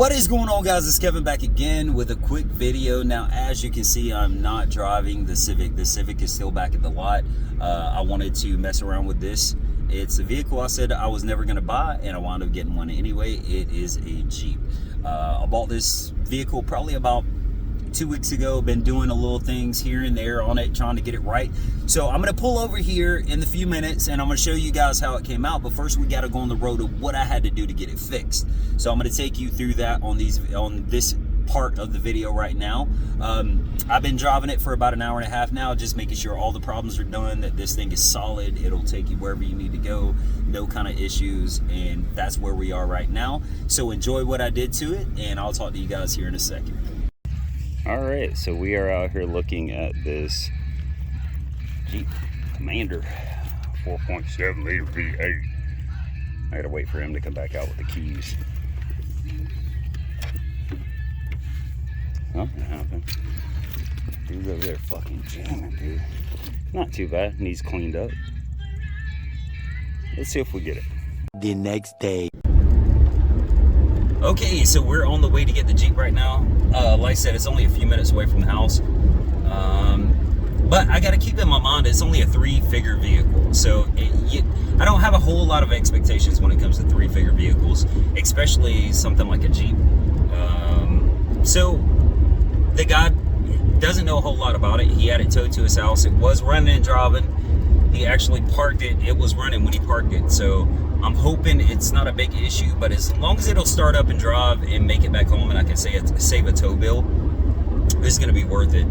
What is going on, guys? It's Kevin back again with a quick video. Now, as you can see, I'm not driving the Civic. The Civic is still back at the lot. I wanted to mess around with this. It's a vehicle I said I was never going to buy, and I wound up getting one anyway. It is a Jeep. I bought this vehicle probably about 2 weeks ago. Been doing a little things here and there on it, trying to get it right. So I'm going to pull over here in a few minutes, and I'm going to show you guys how it came out. But first, we got to go on the road of what I had to do to get it fixed. So I'm going to take you through that on this part of the video right now. I've been driving it for about an hour and a half now, just making sure all the problems are done, that this thing is solid. It'll take you wherever you need to go, no kind of issues, and that's where we are right now. So enjoy what I did to it, and I'll talk to you guys here in a second. All right, so we are out here looking at this Jeep Commander 4.7 liter V8. I gotta wait for him to come back out with the keys. Something happened. Dude's over there fucking jamming, dude. Not too bad, needs cleaned up. Let's see if we get it. The next day. Okay, so we're on the way to get the Jeep right now. Like I said, it's only a few minutes away from the house. But I got to keep in my mind, it's only a 3-figure vehicle. So I don't have a whole lot of expectations when it comes to 3-figure vehicles, especially something like a Jeep. So the guy doesn't know a whole lot about it. He had it towed to his house. It was running and driving. He actually parked it. It was running when he parked it. So I'm hoping it's not a big issue, but as long as it'll start up and drive and make it back home and I can save a tow bill, it's going to be worth it.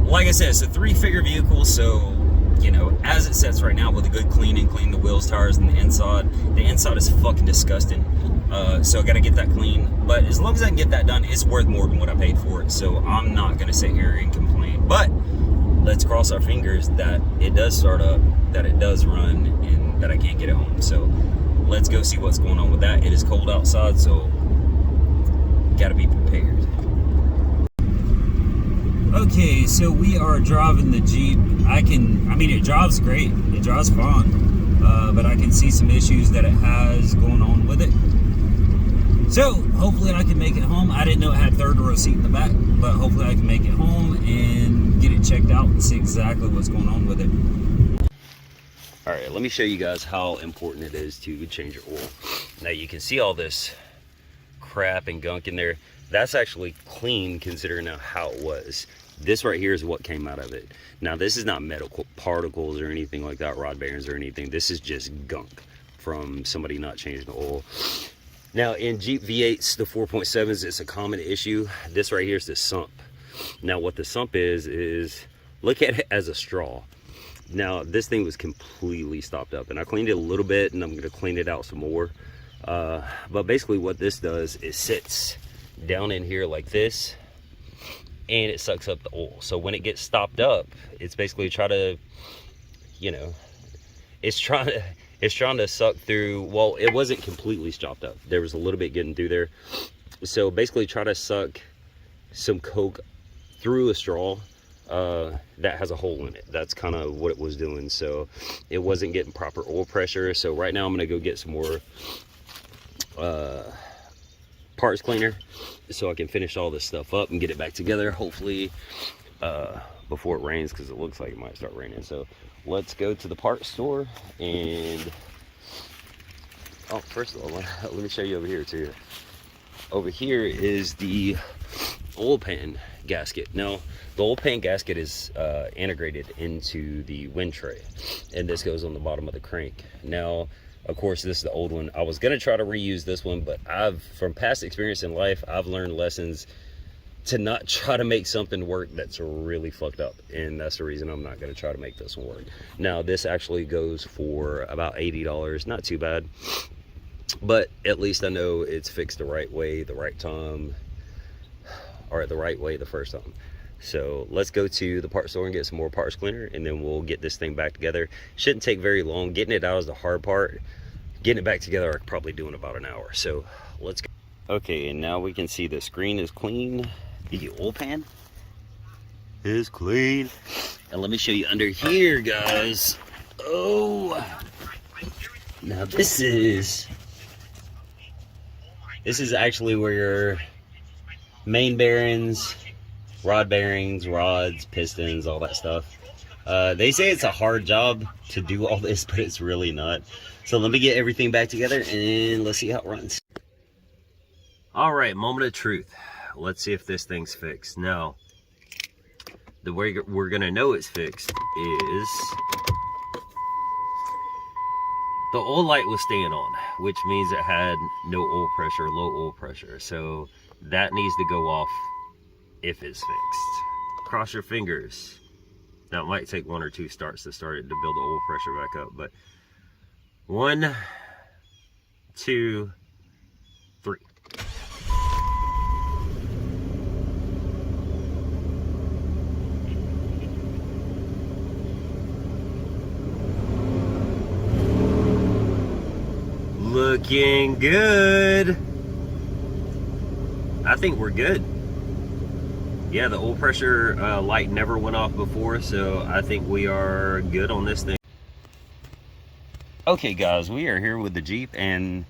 Like I said, it's a 3-figure vehicle, so, you know, as it sits right now with a good clean the wheels, tires, and the inside is fucking disgusting. So I got to get that clean, but as long as I can get that done, it's worth more than what I paid for it, so I'm not going to sit here and complain. But let's cross our fingers that it does start up, that it does run, and that I can't get it home. So let's go see what's going on with that. It is cold outside, so got to be prepared. Okay, so we are driving the Jeep. I mean, it drives great. It drives fine. But I can see some issues that it has going on with it. So hopefully I can make it home. I didn't know it had third row seat in the back, but hopefully I can make it home and get it checked out and see exactly what's going on with it. All right, let me show you guys how important it is to change your oil. Now you can see all this crap and gunk in there. That's actually clean considering how it was. This right here is what came out of it. Now this is not metal particles or anything like that, rod bearings or anything. This is just gunk from somebody not changing the oil. Now in Jeep V8s, the 4.7s, it's a common issue. This right here is the sump. Now what the sump is look at it as a straw. Now this thing was completely stopped up, and I cleaned it a little bit, and I'm going to clean it out some more. But basically what this does is sits down in here like this, and it sucks up the oil. So when it gets stopped up, it's basically it's trying to suck through. Well, it wasn't completely stopped up. There was a little bit getting through there. So basically try to suck some Coke through a straw that has a hole in it. That's kind of what it was doing. So it wasn't getting proper oil pressure. So right now I'm going to go get some more parts cleaner so I can finish all this stuff up and get it back together, hopefully before it rains, because it looks like it might start raining. So let's go to the parts store. And first of all, let me show you over here too. Over here is the oil pan gasket. Now the oil pan gasket is integrated into the wind tray, and this goes on the bottom of the crank. Now of course, this is the old one. I was going to try to reuse this one, but from past experience in life, I've learned lessons to not try to make something work that's really fucked up. And that's the reason I'm not going to try to make this one work. Now, this actually goes for about $80. Not too bad. But at least I know it's fixed the right way, the right time, or the right way the first time. So let's go to the parts store and get some more parts cleaner, and then we'll get this thing back together. Shouldn't take very long. Getting it out is the hard part. Getting it back together, I could probably do in about an hour. So let's go. Okay, and now we can see the screen is clean. The oil pan is clean. And let me show you under here, guys. Oh, now this is This is actually where your main bearings, rod bearings, rods, pistons, all that stuff. They say it's a hard job to do all this, but it's really not. So let me get everything back together and let's see how it runs. All right, moment of truth. Let's see if this thing's fixed. Now, the way we're gonna know it's fixed is the oil light was staying on, which means it had no oil pressure, low oil pressure. So that needs to go off if it's fixed. Cross your fingers. Now it might take 1 or 2 starts to start it to build the oil pressure back up, but 1, 2, 3. Looking good. I think we're good. Yeah, the oil pressure light never went off before, so I think we are good on this thing. Okay guys, we are here with the Jeep, and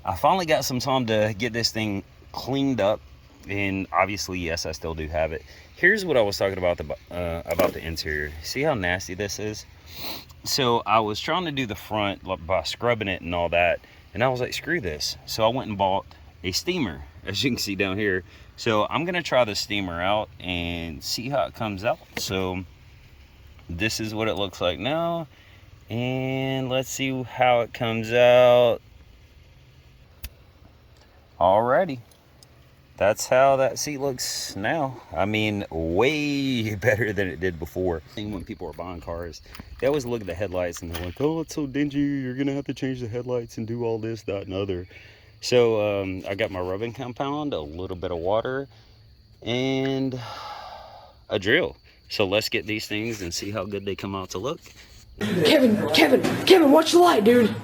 I finally got some time to get this thing cleaned up. And obviously, yes, I still do have it. Here's what I was talking about the interior. See how nasty this is? So I was trying to do the front by scrubbing it and all that, and I was like, screw this. So I went and bought a steamer, as you can see down here. So I'm gonna try the steamer out and see how it comes out. So this is what it looks like now, and let's see how it comes out. Alrighty, that's how that seat looks now. I mean, way better than it did before. When people are buying cars, they always look at the headlights and they're like, oh, it's so dingy, you're gonna have to change the headlights and do all this, that, and other. So I got my rubbing compound, a little bit of water, and a drill. So let's get these things and see how good they come out to look. Kevin, watch the light, dude.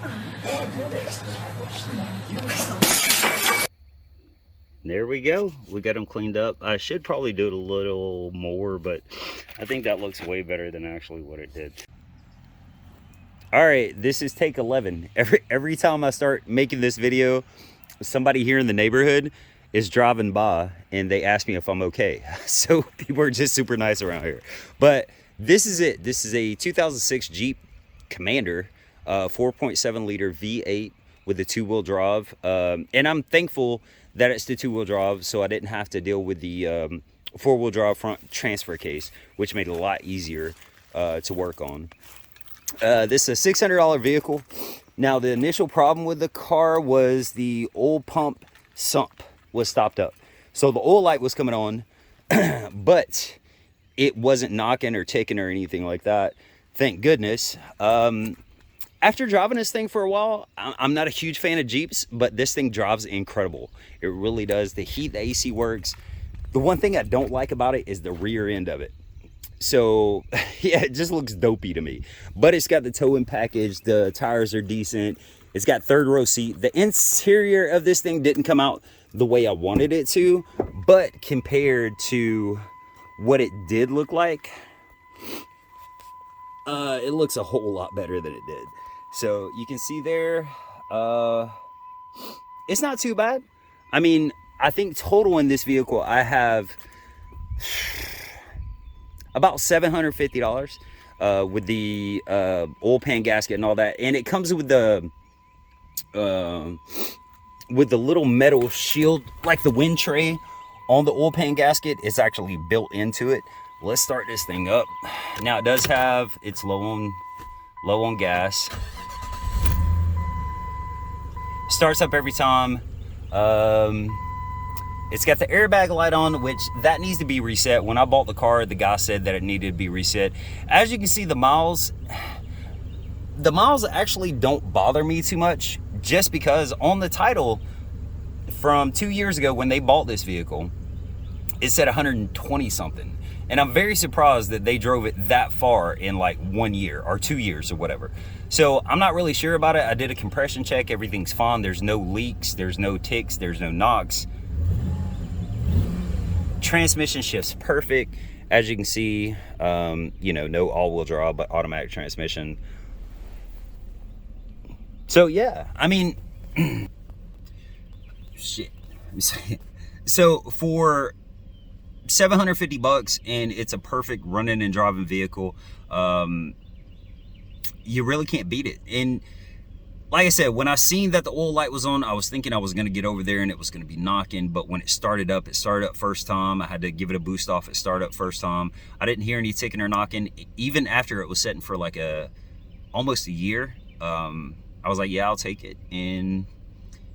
There we go. We got them cleaned up. I should probably do it a little more, but I think that looks way better than actually what it did. All right, this is take 11. Every time I start making this video, somebody here in the neighborhood is driving by and they ask me if I'm okay. So people are just super nice around here. But this is it. This is a 2006 Jeep Commander, 4.7 liter V8 with a 2-wheel drive. And I'm thankful that it's the 2-wheel drive, so I didn't have to deal with the 4-wheel drive front transfer case, which made it a lot easier to work on. This is a $600 vehicle. Now, the initial problem with the car was the oil pump sump was stopped up. So the oil light was coming on, but it wasn't knocking or ticking or anything like that. Thank goodness. After driving this thing for a while, I'm not a huge fan of Jeeps, but this thing drives incredible. It really does. The heat, the AC works. The one thing I don't like about it is the rear end of it. So yeah, it just looks dopey to me, but it's got the towing package. The tires are decent. It's got 3rd row seat. The interior of this thing didn't come out the way I wanted it to, but compared to what it did look like, it looks a whole lot better than it did. So you can see there, it's not too bad. I mean, I think total in this vehicle, I have about $750 with the oil pan gasket and all that, and it comes with the little metal shield, like the wind tray on the oil pan gasket is actually built into it. Let's start this thing up. Now it does have, it's low on gas. Starts up every time. It's got the airbag light on, which that needs to be reset. When I bought the car, the guy said that it needed to be reset. As you can see, the miles actually don't bother me too much, just because on the title from 2 years ago when they bought this vehicle, it said 120 something. And I'm very surprised that they drove it that far in like 1 year or 2 years or whatever. So I'm not really sure about it. I did a compression check. Everything's fine. There's no leaks. There's no ticks. There's no knocks. Transmission shifts perfect. As you can see, you know, no all-wheel drive, but automatic transmission. So yeah, I mean, shit. Let me say it. So for $750 and it's a perfect running and driving vehicle, you really can't beat it. And like I said, when I seen that the oil light was on, I was thinking I was going to get over there and it was going to be knocking. But when it started up first time. I had to give it a boost off. It started up first time. I didn't hear any ticking or knocking. Even after it was sitting for like almost a year, I was like, yeah, I'll take it. And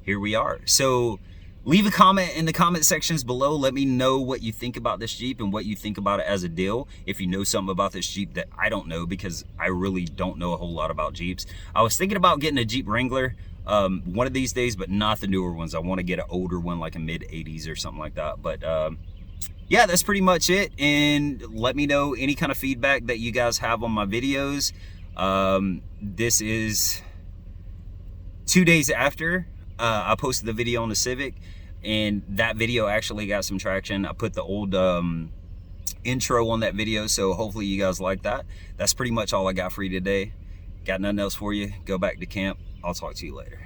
here we are. So leave a comment in the comment sections below. Let me know what you think about this Jeep and what you think about it as a deal. If you know something about this Jeep that I don't know, because I really don't know a whole lot about Jeeps. I was thinking about getting a Jeep Wrangler one of these days, but not the newer ones. I want to get an older one, like a mid-80s or something like that. But yeah, that's pretty much it. And let me know any kind of feedback that you guys have on my videos. This is 2 days after I posted the video on the Civic, and that video actually got some traction. I put the old intro on that video, so hopefully you guys like that. That's pretty much all I got for you today. Got nothing else for you. Go back to camp. I'll talk to you later.